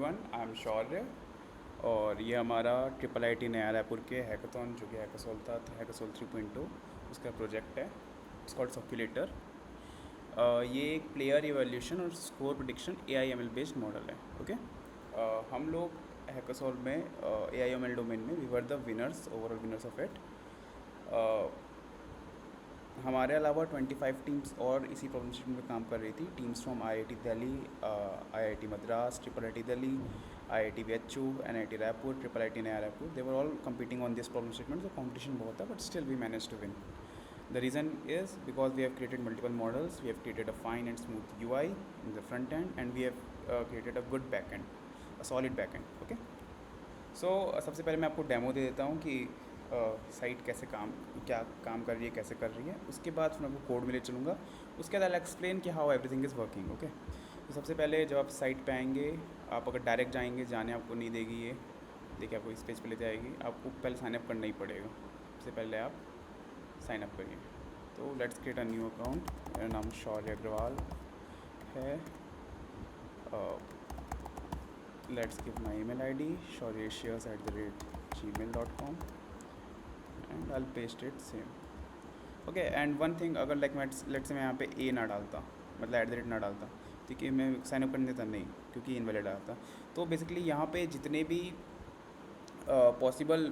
I am शौर्य और ये हमारा ट्रिपल आईटी नया रायपुर के हैकाथॉन जो कि हैकासोल था हैकासोल 3.2 उसका प्रोजेक्ट है। It's called circulator. ये एक प्लेयर इवैल्यूएशन और score prediction AIML based model है। ओके। हम लोग हैकासोल में AIML डोमेन में we were the winners, overall winners of it. हमारे अलावा 25 टीम्स और इसी प्रॉब्लम स्टेटमेंट में काम कर रही थी। Teams from IIT Delhi, IIT Madras, triple IIT Delhi, IIT BHU, NIT Raipur, triple IIT Naya Raipur. They were all competing on this problem statement। तो competition बहुत था, but still we managed to win. The reason is because we have created multiple models, we have created a fine and smooth UI in the front end, and we have created a good back end, a solid back end. Okay. So सबसे पहले मैं आपको demo दे देता हूँ कि site कैसे क्या काम कर रही है, कैसे कर रही है। उसके बाद फिर मैं आपको कोड में ले चलूँगा। उसके बाद आई एक्सप्लेन कि how everything is working. Okay. तो सबसे पहले जब आप साइट पे आएंगे, आप अगर डायरेक्ट जाएंगे, जाने आपको नहीं देगी ये, देखिए आपको इस पेज पे ले जाएगी। आपको पहले साइनअप करना ही पड़ेगा। सबसे पहले आप साइनअप करिए। तो let's create a new account. मेरा नाम शौर्य अग्रवाल है। Let's give my email ID shauryacious@gmail.com and I'll paste it same. Okay. And one thing, अगर लाइक मैं लेट से मैं यहाँ पे ए ना डालता, मतलब @ ना डालता, ठीक है, मैं साइनअप करने देता नहीं क्योंकि इनवैलिड आता। तो बेसिकली यहाँ पे जितने भी पॉसिबल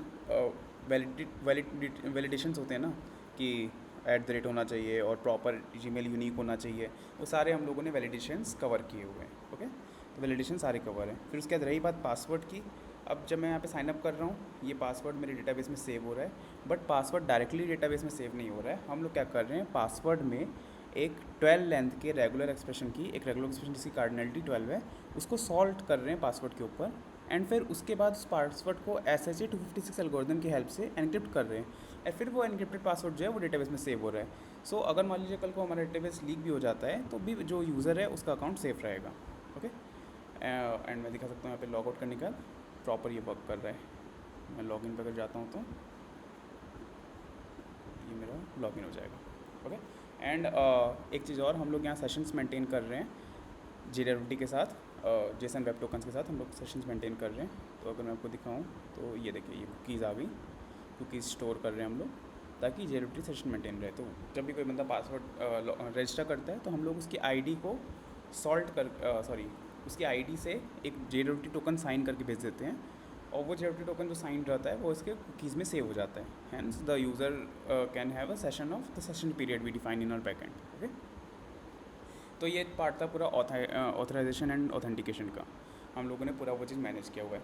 वैलिडेशंस होते हैं ना कि @ होना चाहिए और प्रॉपर जीमेल यूनिक होना चाहिए, वो सारे हम लोगों ने वैलिडेशंस कवर किए हुए हैं। ओके। तो वैलिडेशन सारे कवर हैं। फिर उसके बाद रही बात पासवर्ड की। अब जब मैं यहाँ पे साइनअप कर रहा हूँ, ये पासवर्ड मेरे डेटाबेस में सेव हो रहा है, बट पासवर्ड डायरेक्टली डेटाबेस में सेव नहीं हो रहा है। हम लोग क्या कर रहे हैं, पासवर्ड में एक 12 लेंथ के रेगुलर एक्सप्रेशन जिसकी कार्डिनलिटी 12 है, उसको सॉल्व कर रहे हैं पासवर्ड के ऊपर। एंड फिर उसके बाद उस पासवर्ड को SHA 256 एल्गोरिथम की हेल्प से एनक्रिप्ट कर रहे हैं। और फिर वो एनक्रिप्टेड पासवर्ड जो है वो डेटाबेस में सेव हो रहा है। सो अगर मान लीजिए कल को हमारा डेटाबेस लीक भी हो जाता है तो भी जो यूज़र है उसका अकाउंट सेफ रहेगा। ओके। एंड मैं दिखा सकता हूँ यहाँ पे लॉग आउट करने का प्रॉपर ये वर्क कर रहा है। मैं लॉगिन पर अगर जाता हूँ तो ये मेरा लॉगिन हो जाएगा। ओके। एंड एक चीज़ और, हम लोग यहाँ सेशंस मेंटेन कर रहे हैं JWT के साथ, जेसन वेब टोकन्स के साथ हम लोग सेशंस मेंटेन कर रहे हैं। तो अगर मैं आपको दिखाऊँ तो ये देखिए, ये कुकीज़ आ गई, कुकीज़ स्टोर कर रहे हैं हम लोग ताकि JWT सेशन मेंटेन रहे। तो जब भी कोई बंदा पासवर्ड रजिस्टर करता है तो हम लोग उसकी ID को उसकी ID से एक JWT टोकन साइन करके भेज देते हैं, और वो JWT टोकन जो साइन रहता है वो इसके कुकीज़ में सेव हो जाता है। Hence the user can have a session of the session period we define in our backend. Okay. तो ये पार्ट था पूरा ऑथराइजेशन एंड ऑथेंटिकेशन का। हम लोगों ने पूरा वो चीज़ मैनेज किया हुआ है।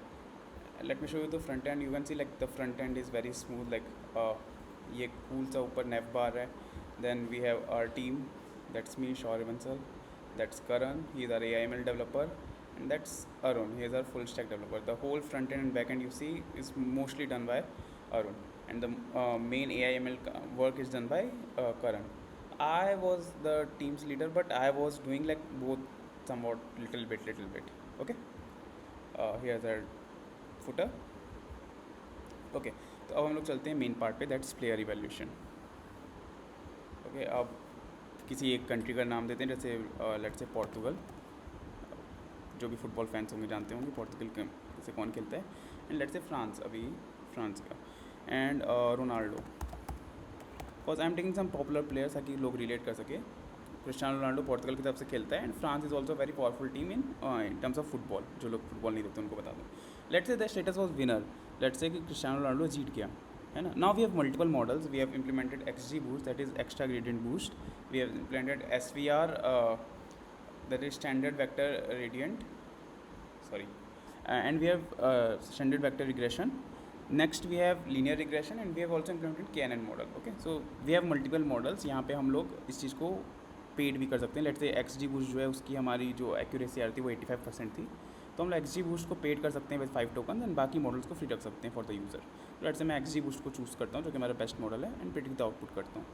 Let me show you the front end. You can see like the front end is very smooth, like ये कूल सा ऊपर नेव बार है। Then we have our team, that's me Shaurya Bansal, that's Karan, he is our AIML developer, and that's Arun, he is our full stack developer. The whole front end and back end you see is mostly done by Arun, and the main AIML work is done by Karan. I was the team's leader, but I was doing like both somewhat little bit. Okay. Here's our footer. Okay. तो अब हम लोग चलते हैं main part पे, that's player evaluation. Okay. अब किसी एक कंट्री का नाम देते हैं, जैसे लेट्स से पोर्तुगल। जो भी फुटबॉल फैंस होंगे जानते होंगे पोर्तुगल से कौन खेलता है। एंड लेट्स से फ्रांस, अभी फ्रांस का, and Ronaldo. Because I am taking some popular players ताकि लोग रिलेट कर सके। क्रिस्टियानो रोनाल्डो पोर्तुगल की तरफ से खेलता है, and France is also very powerful team in terms of football. जो लोग फुटबॉल नहीं देखते उनको बता दूँ। Let's say the status was winner. Let's say कि क्रिस्टियानो रोनाल्डो जीत गया, है ना। Now we have multiple models. We have implemented XG boost, that is extra gradient boost. We have implemented SVR, that is standard vector gradient, and we have standard vector regression. Next we have linear regression, and we have also implemented KNN model. Okay, so we have multiple models. यहाँ पे हम लोग इस चीज़ को paid भी कर सकते हैं। लेट्स से XG बूस्ट जो है उसकी हमारी जो एक्यूरेसी आ रही थी वो 85% थी, तो हम लोग XG बूस्ट को पेड कर सकते हैं विद 5 टोकन, एंड बाकी मॉडल्स को फ्री रख सकते हैं for the user. Let's say मैं XG बूस्ट को चूज़ करता हूँ जो कि हमारा बेस्ट मॉडल है, एंड प्रेडिक्ट द आउटपुट करता हूँ।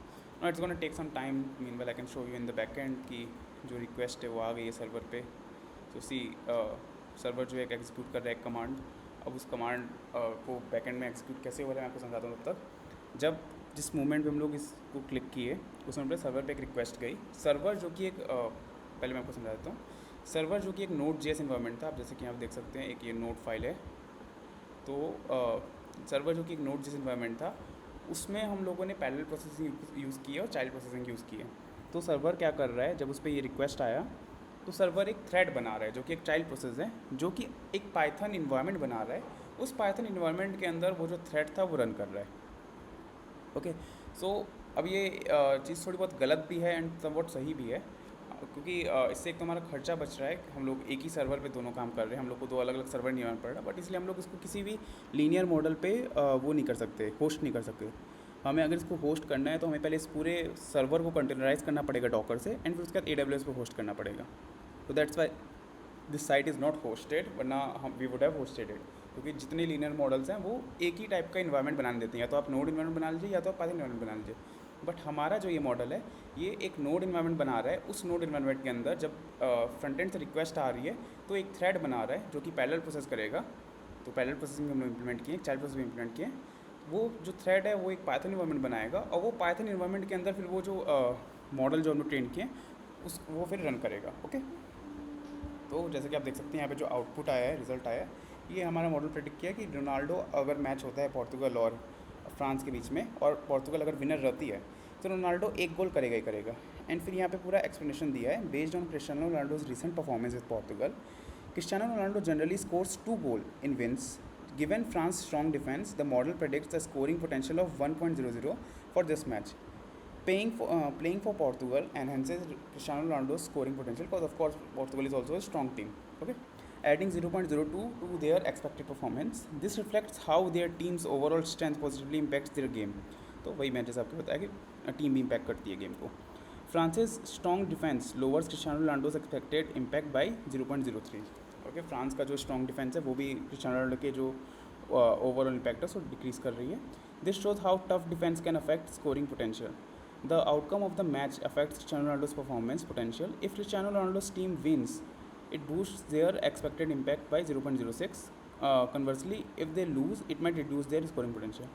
Now it's going to take some time. Meanwhile, I can show you in the back end कि जो रिक्वेस्ट है वो आ गई है सर्वर पे। तो सी सर्वर जो है एग्जीक्यूट कर रहा है एक कमांड। अब उस कमांड को बैक एंड में एग्जीक्यूट कैसे हो रहा है मैं आपको समझाता हूँ। तब तक जब जिस मोमेंट पे हम लोग इसको क्लिक किए उस मोमेंट पे सर्वर पे एक रिक्वेस्ट गई। सर्वर जो कि एक पहले मैं आपको समझा देता हूँ। सर्वर जो कि एक नोड जेएस इन्वायरमेंट था, आप जैसे कि आप देख सकते हैं एक ये नोड फाइल है। तो सर्वर जो कि एक नोड जेएस इन्वायरमेंट था, उसमें हम लोगों ने पैरेलल प्रोसेसिंग यूज़ की है और चाइल्ड प्रोसेसिंग यूज़ की है। तो सर्वर क्या कर रहा है, जब उस पर ये रिक्वेस्ट आया तो सर्वर एक थ्रेड बना रहा है जो कि एक चाइल्ड प्रोसेस है, जो कि एक पाइथन इन्वायरमेंट बना रहा है। उस पाइथन इन्वायरमेंट के अंदर वो जो थ्रेड था वो रन कर रहा है। ओके, सो अब ये चीज़ थोड़ी बहुत गलत भी है एंड समवॉट सही भी है, क्योंकि इससे एक तो हमारा खर्चा बच रहा है कि हम लोग एक ही सर्वर पे दोनों काम कर रहे हैं, हम लोग को दो अलग अलग सर्वर नहीं बनाना पड़ रहा, बट इसलिए हम लोग इसको किसी भी लीनियर मॉडल पे वो नहीं कर सकते, होस्ट नहीं कर सकते। हमें अगर इसको होस्ट करना है तो हमें पहले इस पूरे सर्वर को कंटेनराइज करना पड़ेगा डॉकर से, एंड फिर उसके बाद AWS पे होस्ट करना पड़ेगा। तो that's why this site is not hosted, वरना हम we would have hosted it. क्योंकि जितने लीनियर मॉडल्स हैं वो एक ही टाइप का इन्वायरमेंट बनाने देते हैं, या तो आप नोड इन्वायरमेंट बना लीजिए या तो आप पाइथन इन्वायरमेंट बना लीजिए। बट हमारा जो ये मॉडल है ये एक नोड इन्वायरमेंट बना रहा है। उस नोड इन्वायरमेंट के अंदर जब फ्रंट एंड से रिक्वेस्ट आ रही है तो एक थ्रेड बना रहा है जो कि पैरेलल प्रोसेस करेगा। तो पैरेलल प्रोसेसिंग हम लोग इंप्लीमेंट किए, चाइल्ड प्रोसेस भी इंप्लीमेंट किए। वो जो थ्रेड है वो एक पाइथन इन्वायरमेंट बनाएगा, और वो पाइथन इन्वायरमेंट के अंदर फिर वो जो मॉडल जो हम लोग ट्रेन किए उस वो फिर रन करेगा। ओके, तो जैसे कि आप देख सकते हैं यहाँ पे जो आउटपुट आया है, रिजल्ट आया है, ये हमारा मॉडल प्रेडिक्ट किया कि रोनाल्डो अगर मैच होता है पोर्तुगल और फ्रांस के बीच में, और पोर्तुगल अगर विनर रहती है तो रोनाल्डो एक गोल करेगा ही करेगा। एंड फिर यहाँ पे पूरा एक्सप्लेनेशन दिया है, based on Cristiano Ronaldo's recent performance with Portugal, Cristiano Ronaldo generally scores 2 goals in wins. Given France's strong defense, the model predicts a scoring potential of 1.00 for this match. Playing for Portugal enhances Cristiano Ronaldo's scoring potential, because of course Portugal is also a strong team. Okay, adding 0.02 to their expected performance. This reflects how their team's overall strength positively impacts their game. तो वही मैंने जैसे आपको बताया कि team भी impact करती है गेम को। France's strong defence lowers Cristiano Ronaldo's expected impact by 0.03। Okay, France का जो स्ट्रॉन्ग डिफेंस है वो भी क्रिस्टियानो रोनाल्डो के जो ओवरऑल इम्पैक्ट है उसको डिक्रीज़ कर रही है। This shows how tough defence can affect scoring potential. The outcome of the match affects Cristiano Ronaldo's performance potential. If Cristiano Ronaldo's team wins, it boosts their expected impact by 0.06. Conversely, if they lose, it might reduce their scoring potential.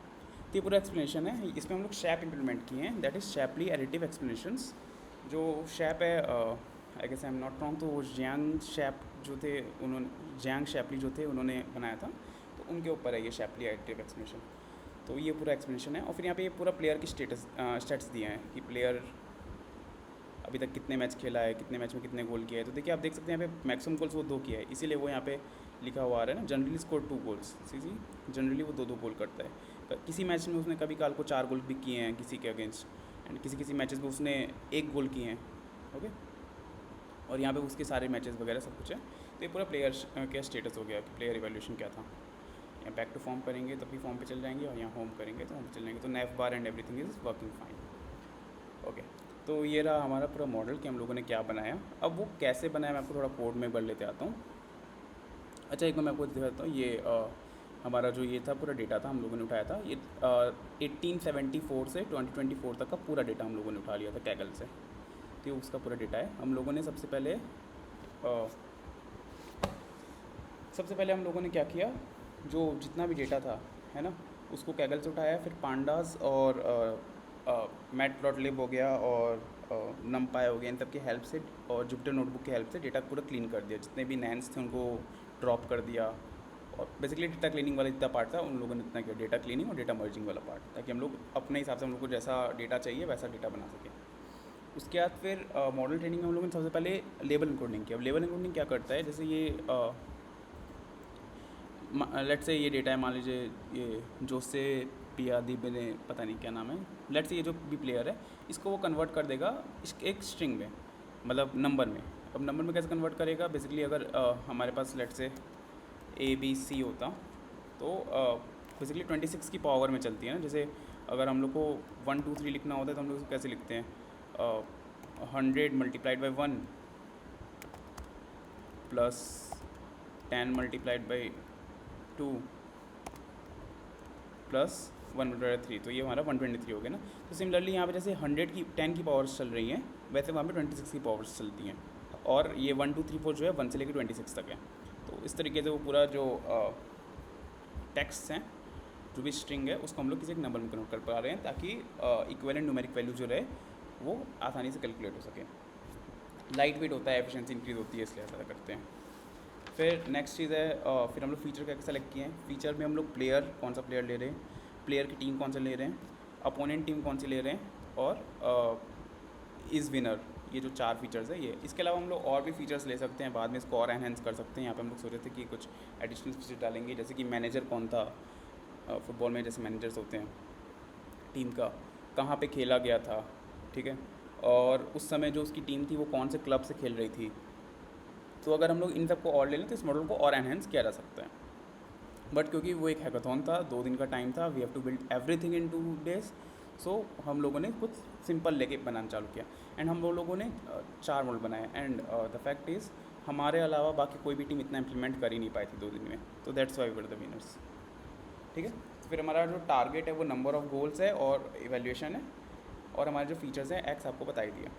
तो ये पूरा explanation है, इसमें हम लोग shape implement किए हैं, that is Shapley additive explanations. जो शैप है, I guess I am not wrong, तो वो जियांग शैप जो थे उन्होंने जियांग शैपली जो थे उन्होंने बनाया था, तो उनके ऊपर है ये शैपली एडिटिव एक्सप्लेनेशन। तो ये पूरा एक्सप्लेनेशन है, और फिर यहाँ पे ये पूरा प्लेयर की स्टेट्स दिए हैं कि प्लेयर अभी तक कितने मैच खेला है, कितने मैच में कितने गोल किया है। तो देखिए आप देख सकते हैं यहाँ पे मैक्सिमम गोल्स वो 2 किया है, इसीलिए वो यहाँ पे लिखा हुआ आ रहा है ना, generally score 2 goals। See generally वो 2 गोल करता है। किसी मैच में उसने कभी काल को 4 गोल भी किए हैं किसी के अगेंस्ट, एंड किसी मैचेस में उसने 1 गोल किए हैं। ओके, और यहाँ पे उसके सारे मैचेस वगैरह सब कुछ है। तो ये पूरा प्लेयर का स्टेटस हो गया कि प्लेयर इवैल्यूएशन क्या था। यहाँ बैक टू फॉर्म करेंगे तभी फॉर्म पे चल जाएंगे, और यहाँ होम करेंगे तो होम पे चल जाएंगे। तो nav bar and everything is working fine. Okay, तो ये रहा हमारा पूरा मॉडल कि हम लोगों ने क्या बनाया। अब वो कैसे बनाया मैं आपको थोड़ा कोड में बढ़ लेते आता हूँ। अच्छा, एक मैं आपको दिखाता हूँ, ये हमारा जो ये था पूरा डेटा था हम लोगों ने उठाया था, ये 1874 से 2024 तक का पूरा डेटा हम लोगों ने उठा लिया था कैगल से। तो ये उसका पूरा डेटा है। हम लोगों ने सबसे पहले हम लोगों ने क्या किया, जो जितना भी डेटा था है ना, उसको कैगल से उठाया, फिर पांडास और मैटप्लॉटलिब हो गया और नमपाई हो गया, इन सब की हेल्प से और जुपिटर नोटबुक की हेल्प से डेटा पूरा क्लीन कर दिया। जितने भी नैन्स थे उनको ड्रॉप कर दिया, और बेसिकली डेटा क्लीनिंग वाला जितना पार्ट था उन लोगों ने इतना किया, डेटा क्लीनिंग और डेटा मर्जिंग वाला पार्ट, ताकि हम लोग अपने हिसाब से हम लोग को जैसा डेटा चाहिए वैसा डेटा बना सकें। उसके बाद फिर मॉडल ट्रेनिंग में हम लोगों ने सबसे पहले लेबल इंकोडिंग किया। अब लेबल इंकोडिंग क्या करता है, जैसे ये लेट से ये डेटा है, मान लीजिए ये जोसे पियादी मैंने पता नहीं क्या नाम है, लेट से ये जो भी प्लेयर है इसको वो कन्वर्ट कर देगा एक स्ट्रिंग में, मतलब नंबर में। अब नंबर में कैसे कन्वर्ट करेगा, बेसिकली अगर हमारे पास लेट से ABC होता तो बेसिकली 26 की पावर में चलती है ना। जैसे अगर हम लोग को 1 2 3 लिखना होता है तो हम लोग इसको कैसे लिखते हैं, 100 multiplied by 1 plus 10 multiplied by 2 plus 1/3, तो ये हमारा 123 हो गया ना। तो सिमिलरली यहाँ पे जैसे 10 की पावर्स चल रही हैं, वैसे वहाँ पे 26 की पावर्स चलती हैं, और ये 1 2 3 4 जो है 1 से लेकर 26 तक है। तो इस तरीके से वो पूरा जो टेक्स्ट हैं, जो भी स्ट्रिंग है, उसको हम लोग किसी एक नंबर में कन्वर्ट कर पा रहे हैं, ताकि इक्विवेलेंट न्यूमेरिक वैल्यू जो रहे वो आसानी से कैलकुलेट हो सके। लाइट वेट होता है, एफिशिएंसी इंक्रीज़ होती है, इसलिए ऐसा करते हैं। फिर नेक्स्ट चीज़ है फिर हम लोग फीचर क्या सेलेक्ट किए हैं। फीचर में हम लोग प्लेयर, कौन सा प्लेयर ले रहे हैं, प्लेयर की टीम कौन सा ले रहे हैं, अपोनेंट टीम कौन सी ले रहे हैं, और इज़ विनर, ये जो 4 फीचर्स है ये। इसके अलावा हम लोग और भी फीचर्स ले सकते हैं, बाद में इसको और एनहेंस कर सकते हैं। यहाँ पे हम लोग सोच रहे थे कि कुछ एडिशनल फीचर डालेंगे, जैसे कि मैनेजर कौन था, फुटबॉल में जैसे मैनेजर्स होते हैं टीम का, कहाँ पे खेला गया था, ठीक है, और उस समय जो उसकी टीम थी वो कौन से क्लब से खेल रही थी। तो अगर हम लोग इन सबको और ले लें तो इस मॉडल को और एनहेंस किया जा सकता है। बट क्योंकि वो एक हैकाथॉन था, 2 दिन का टाइम था, we have to build everything in 2 days, so हम लोगों ने कुछ सिंपल लेके बनाना चालू किया। एंड हम लोगों ने 4 मॉडल बनाए। एंड द फैक्ट इज़ हमारे अलावा बाकी कोई भी टीम इतना इम्प्लीमेंट कर ही नहीं पाई थी 2 दिन में, तो that's why we were the winners. ठीक है, तो फिर हमारा जो टारगेट है वो नंबर ऑफ़ गोल्स है और इवेल्यूएशन है, और हमारे जो फीचर्स हैं एक्स आपको बता ही दिया।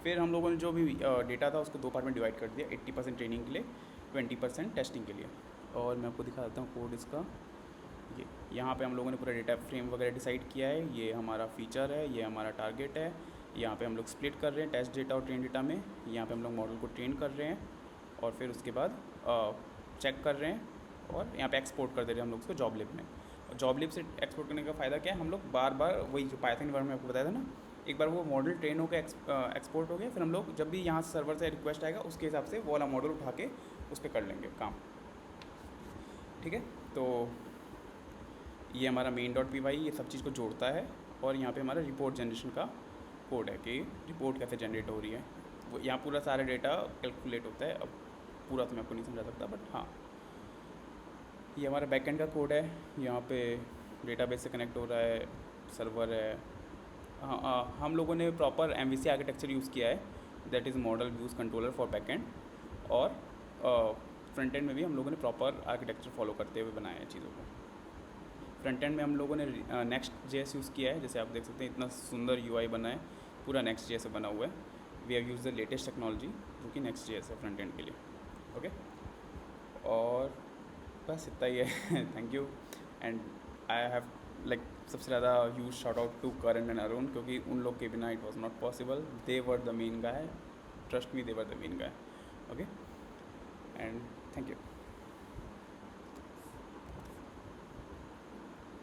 फिर हम लोगों ने जो भी डेटा था उसको 2 पार्ट में डिवाइड कर दिया, 80% ट्रेनिंग के लिए, 20% टेस्टिंग के लिए। और मैं आपको दिखा देता हूँ कोड इसका। ये यहाँ पे हम लोगों ने पूरा डेटा फ्रेम वगैरह डिसाइड किया है, ये हमारा फीचर है, ये हमारा टारगेट है। यहाँ पे हम लोग स्प्लिट कर रहे हैं टेस्ट डेटा और ट्रेन डेटा में। यहाँ पे हम लोग मॉडल को ट्रेन कर रहे हैं और फिर उसके बाद चेक कर रहे हैं, और यहाँ पे एक्सपोर्ट कर दे रहे हैं हम लोग उसको जॉबलिब में। और जॉबलिब से एक्सपोर्ट करने का फ़ायदा क्या है, हम लोग बार बार वही जो पाइथन वर्ड में आपको बताया था ना, एक बार वो मॉडल ट्रेन होकर एक्सपोर्ट हो गया, फिर हम लोग जब भी यहाँ से सर्वर से रिक्वेस्ट आएगा उसके हिसाब से वो वाला मॉडल उठा के उस पर कर लेंगे काम। ठीक है, तो ये हमारा main.py ये सब चीज़ को जोड़ता है, और यहाँ पे हमारा रिपोर्ट जनरेशन का कोड है कि रिपोर्ट कैसे जनरेट हो रही है। वो यहाँ पूरा सारा डेटा कैलकुलेट होता है। अब पूरा तो मैं आपको नहीं समझा सकता, बट हाँ, ये हमारा बैकएंड का कोड है। यहाँ पे डेटाबेस से कनेक्ट हो रहा है, सर्वर है। हाँ, हम लोगों ने प्रॉपर MVC आर्किटेक्चर यूज़ किया है, that is model views controller for backend. और फ्रंट एंड में भी हम लोगों ने प्रॉपर आर्किटेक्चर फॉलो करते हुए बनाया है चीज़ों को। फ्रंट एंड में हम लोगों ने Next.js यूज़ किया है, जैसे आप देख सकते हैं इतना सुंदर UI बना है, पूरा Next.js से बना हुआ है। We have use the latest technology जो कि Next.js है फ्रंट एंड के लिए। ओके, और बस इतना ही है। Thank you. And I have like सबसे ज़्यादा huge shout out to Karan and Arun, क्योंकि उन लोग के बिना it was not possible. They were the main guy, trust me, they were the main guy. Okay, and thank you.